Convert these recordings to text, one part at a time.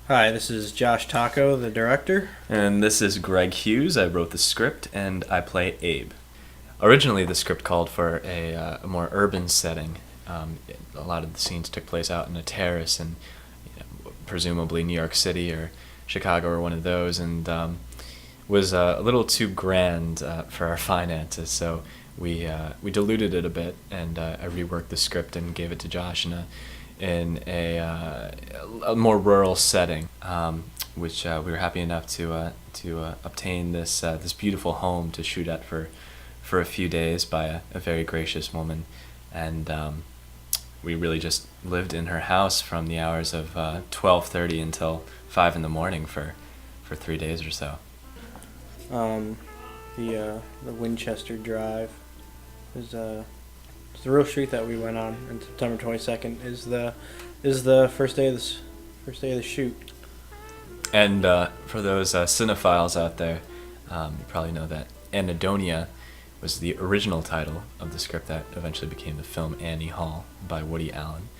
Hi, this is Josh Tocco, the director. And this is Greg Hughes. I wrote the script and I play Abe. Originally, the script called for a more urban setting. A lot of the scenes took place out in a terrace in presumably New York City or Chicago or one of those, and was a little too grand for our finances. So we diluted it a bit, and I reworked the script and gave it to Josh in a more rural setting, which we were happy enough to obtain this beautiful home to shoot at for a few days by a very gracious woman, and we really just lived in her house from the hours of 12:30 until 5 in the morning for 3 days or so. The Winchester Drive is it's the real street that we went on September 22nd. Is the first day of the shoot. And for those cinephiles out there, you probably know that Anhedonia was the original title of the script that eventually became the film Annie Hall by Woody Allen.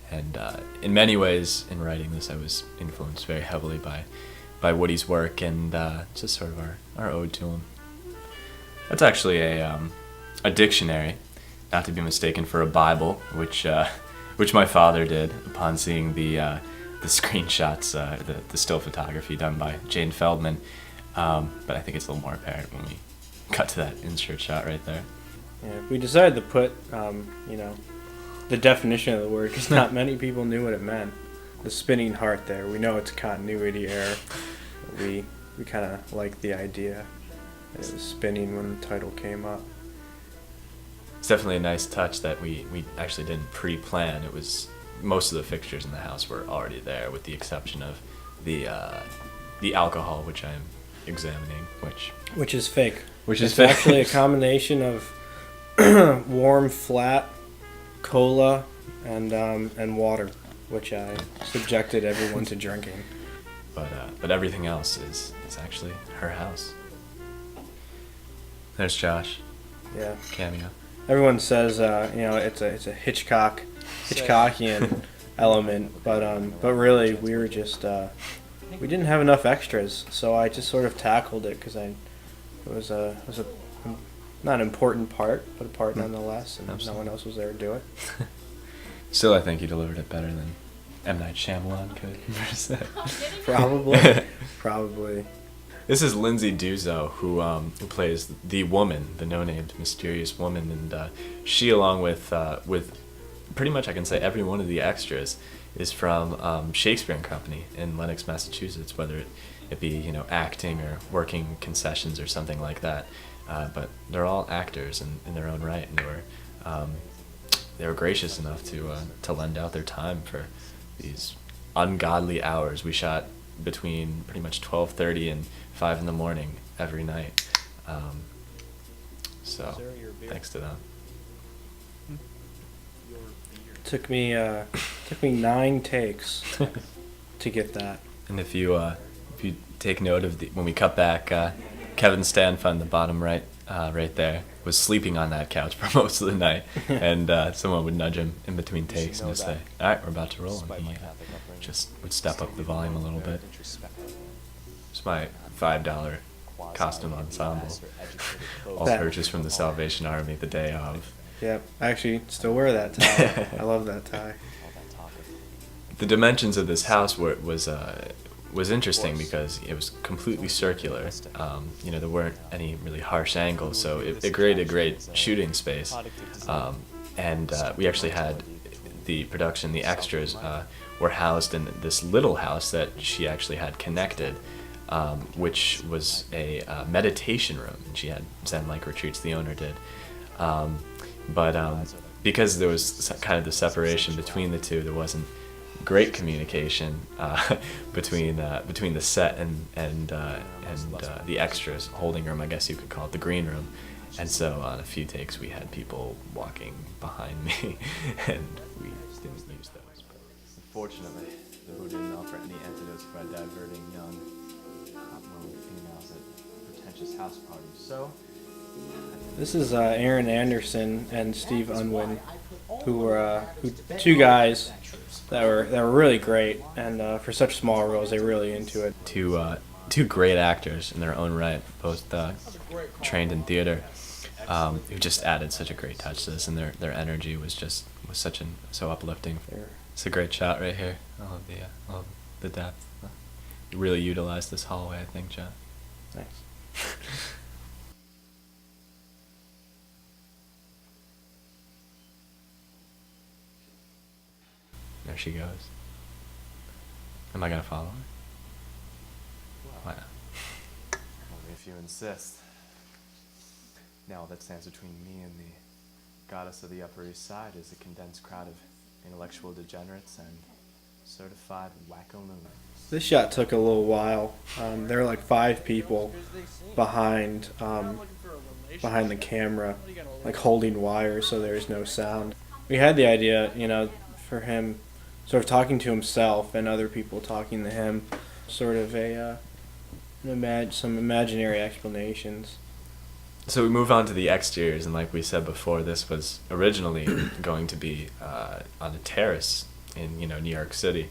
And in many ways, in writing this, I was influenced very heavily by Woody's work, and just sort of our ode to him. That's actually a dictionary, not to be mistaken for a Bible, which my father did upon seeing the screenshots, the still photography done by Jane Feldman. But I think it's a little more apparent when we cut to that insert shot right there. Yeah, we decided to put the definition of the word because not many people knew what it meant. The spinning heart there. We know it's continuity error. We kind of liked the idea that it was spinning when the title came up. It's definitely a nice touch that we actually didn't pre-plan. It was most of the fixtures in the house were already there, with the exception of the alcohol, which I'm examining, Which is fake. It's actually a combination of warm, flat cola and water, which I subjected everyone to drinking. But everything else is actually her house. There's Josh. Yeah. Cameo. Everyone says it's a Hitchcockian element, but really we were just we didn't have enough extras, so I just sort of tackled it because it was a not an important part, but a part nonetheless, and Absolutely. No one else was there to do it. Still, I think you delivered it better than M. Night Shyamalan could. Probably. This is Lindsay Duzo, who plays the woman, the no-named mysterious woman, and she, along with pretty much I can say every one of the extras, is from Shakespeare and Company in Lenox, Massachusetts, whether it be acting or working concessions or something like that. But they're all actors in their own right, and they were gracious enough to lend out their time for these ungodly hours. We shot between pretty much 12:30 and 5 in the morning every night. So thanks to them. Took me 9 takes to get that. And if you take note of when we cut back, Kevin Stanfa in the bottom right there was sleeping on that couch for most of the night, and someone would nudge him in between takes and just say, "All right, we're about to roll," and he just would step up the volume a little bit. It's my $5 costume ensemble, all purchased from the Salvation Army the day of. Yep, I actually still wear that tie. I love that tie. The dimensions of this house was interesting because it was completely circular. There weren't any really harsh angles, so it created a great shooting space. And we actually had the extras were housed in this little house that she actually had connected, which was a meditation room. She had Zen-like retreats, the owner did. But because there was kind of the separation between the two, there wasn't great communication between the set and the extras, holding room, I guess you could call it, the green room. And so on a few takes we had people walking behind me, and we didn't use those. Unfortunately, the Who didn't offer any antidotes by diverting young, hot-willing females at pretentious house parties. So This is Aaron Anderson and Steve Unwin two guys that were really great, and for such small roles, they were really into it. Two great actors in their own right, both trained in theater, who just added such a great touch to this, and their energy was so uplifting. It's a great shot right here. All of the depth. You really utilized this hallway, I think, John. Thanks. There she goes. Am I gonna follow her? Why not? Only if you insist. Now, that stands between me and the goddess of the Upper East Side is a condensed crowd of intellectual degenerates and certified wacko lunatics. This shot took a little while. There were like 5 people behind the camera, like holding wires so there's no sound. We had the idea, for him sort of talking to himself and other people talking to him, sort of some imaginary explanations. So we move on to the exteriors, and like we said before, this was originally going to be on a terrace in New York City,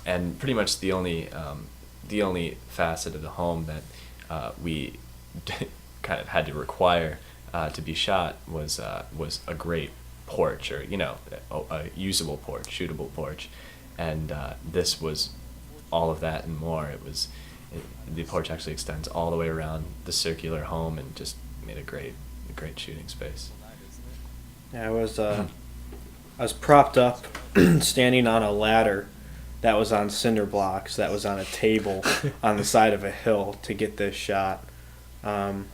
and pretty much the only facet of the home that we kind of had to require to be shot was a great porch, or a usable porch, shootable porch, and this was all of that and more. The porch actually extends all the way around the circular home and just made a great shooting space. Yeah, I was propped up, standing on a ladder that was on cinder blocks, that was on a table on the side of a hill to get this shot. It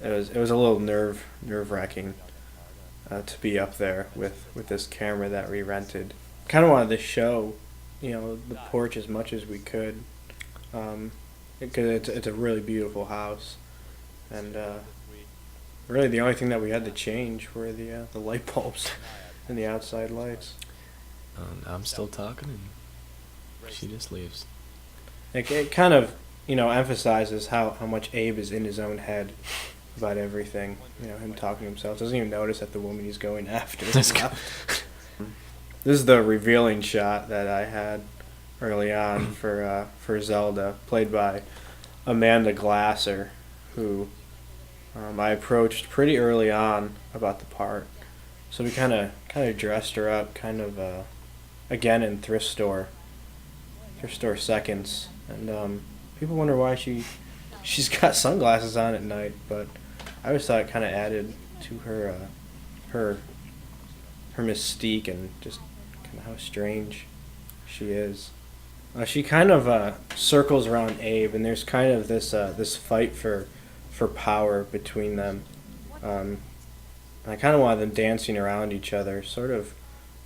was a little nerve-wracking to be up there with this camera that we rented. Kind of wanted to show, the porch as much as we could, because it's a really beautiful house, and really the only thing that we had to change were the light bulbs and the outside lights. I'm still talking, and she just leaves. It kind of emphasizes how much Abe is in his own head about everything. Him talking to himself, doesn't even notice that the woman he's going after is left. This is the revealing shot that I had early on for Zelda, played by Amanda Glasser, who I approached pretty early on about the part. So we kind of dressed her up, again in thrift store seconds, and people wonder why she's got sunglasses on at night, but I always thought it kind of added to her mystique and just kind of how strange she is. She kind of circles around Abe, and there's kind of this fight for power between them. And I kind of wanted them dancing around each other, sort of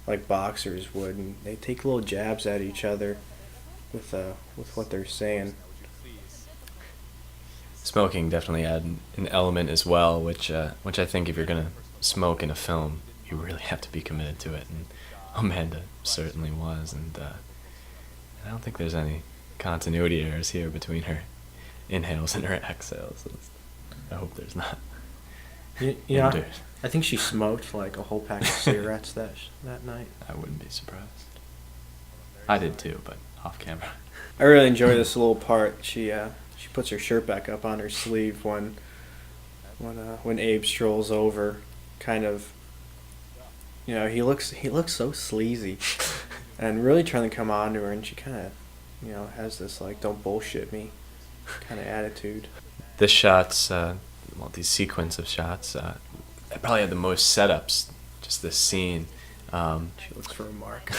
like boxers would, and they take little jabs at each other with what they're saying. Smoking definitely added an element as well, which I think if you're gonna smoke in a film, you really have to be committed to it, and Amanda certainly was, and I don't think there's any continuity errors here between her inhales and her exhales. I hope there's not. Yeah, I think she smoked like a whole pack of cigarettes that night. I wouldn't be surprised. I did too, but off camera. I really enjoy this little part. She puts her shirt back up on her sleeve when Abe strolls over. Kind of, he looks so sleazy, and really trying to come on to her, and she kind of, has this like "don't bullshit me" kind of attitude. This shot's these sequence of shots, I probably had the most setups. Just this scene. She looks for a mark.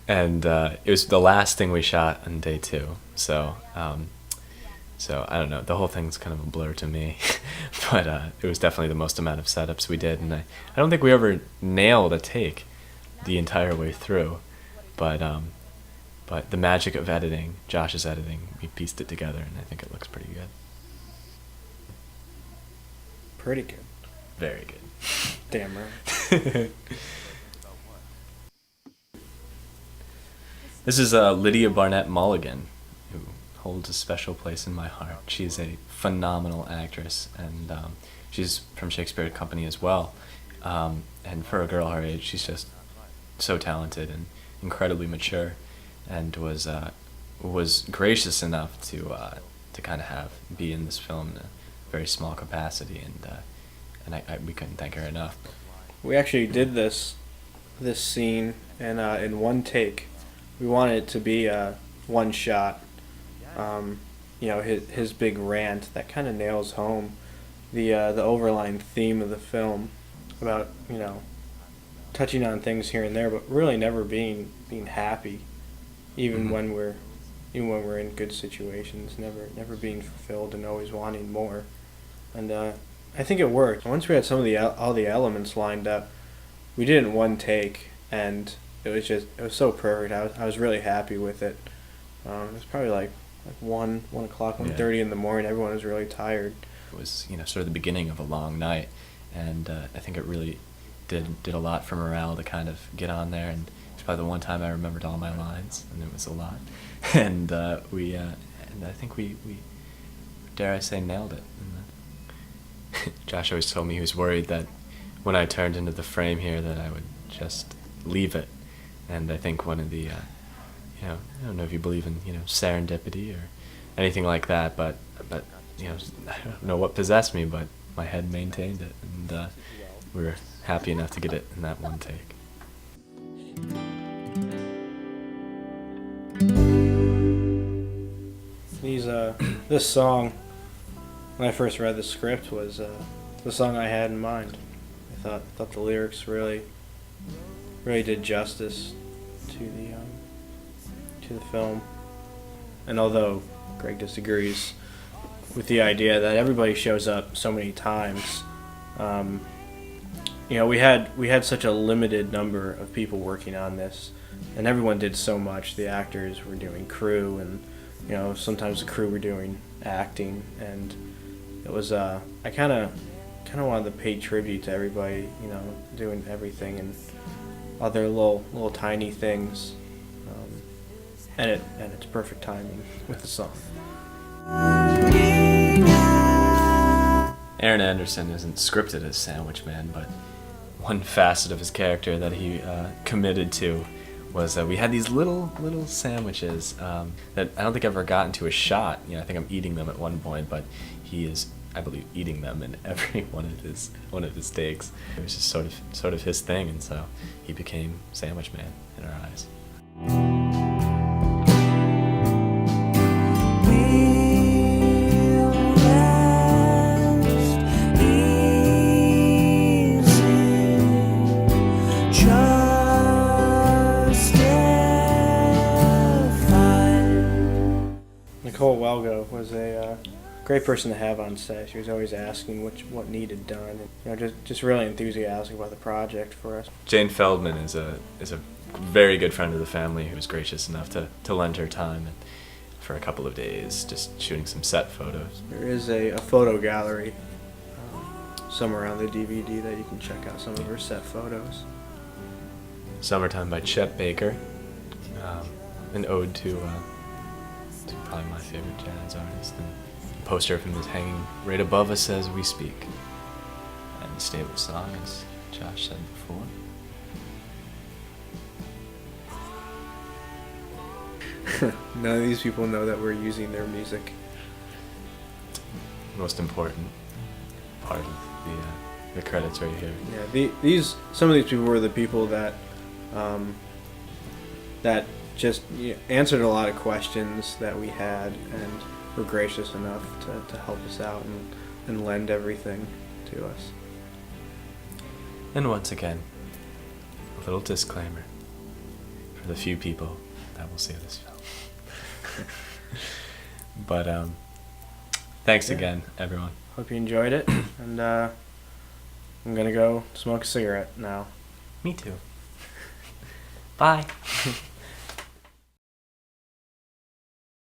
And it was the last thing we shot on day 2. So I don't know. The whole thing's kind of a blur to me, but it was definitely the most amount of setups we did, and I don't think we ever nailed a take the entire way through, but the magic of editing, Josh's editing, we pieced it together, and I think it looks pretty good. Pretty good. Very good. Damn right. This is Lydia Barnett Mulligan, who holds a special place in my heart. She is a phenomenal actress, and she's from Shakespeare Company as well. And for a girl her age, she's just so talented and incredibly mature, and was gracious enough to kind of be in this film in a very small capacity, and we couldn't thank her enough. We actually did this scene in one take. We wanted it to be one shot. His big rant that kind of nails home the overlying theme of the film about touching on things here and there, but really never being happy, even when we're in good situations, never being fulfilled and always wanting more. And I think it worked. Once we had all the elements lined up, we did it in one take, and it was so perfect. I was really happy with it. It was probably like 1 o'clock, 1:30 in the morning. Everyone was really tired. It was sort of the beginning of a long night, and I think it really did a lot for morale to kind of get on there. And it's probably the one time I remembered all my lines, and it was a lot. And and I think we dare I say nailed it. And Josh always told me he was worried that when I turned into the frame here that I would just leave it. And I think one of the I don't know if you believe in serendipity or anything like that, but I don't know what possessed me, but my head maintained it, and we were happy enough to get it in that one take. This song, when I first read the script, was the song I had in mind. I thought the lyrics really did justice to the film. And although Greg disagrees with the idea that everybody shows up so many times, we had such a limited number of people working on this, and everyone did so much. The actors were doing crew, and sometimes the crew were doing acting, and it was I kind of wanted to pay tribute to everybody, doing everything and other little tiny things, and it's perfect timing with the song. Aaron Anderson isn't scripted as Sandwich Man, but one facet of his character that he committed to was we had these little sandwiches that I don't think I've ever gotten to a shot. I think I'm eating them at one point, but he is, I believe, eating them in every one of his takes. It was just sort of his thing, and so he became Sandwich Man in our eyes. Was a great person to have on set. She was always asking what needed done, and just really enthusiastic about the project for us. Jane Feldman is a very good friend of the family who was gracious enough to lend her time and for a couple of days just shooting some set photos. There is a photo gallery somewhere on the DVD that you can check out some of her set photos. Summertime by Chet Baker, an ode to probably my favorite jazz artist. And the poster of him is hanging right above us as we speak. And the stable song, as Josh said before. None of these people know that we're using their music. Most important part of the credits right here. Yeah, some of these people were the people that just answered a lot of questions that we had and were gracious enough to help us out and lend everything to us. And once again, a little disclaimer for the few people that will see this film. But thanks again, everyone. Hope you enjoyed it, and I'm gonna go smoke a cigarette now. Me too. Bye.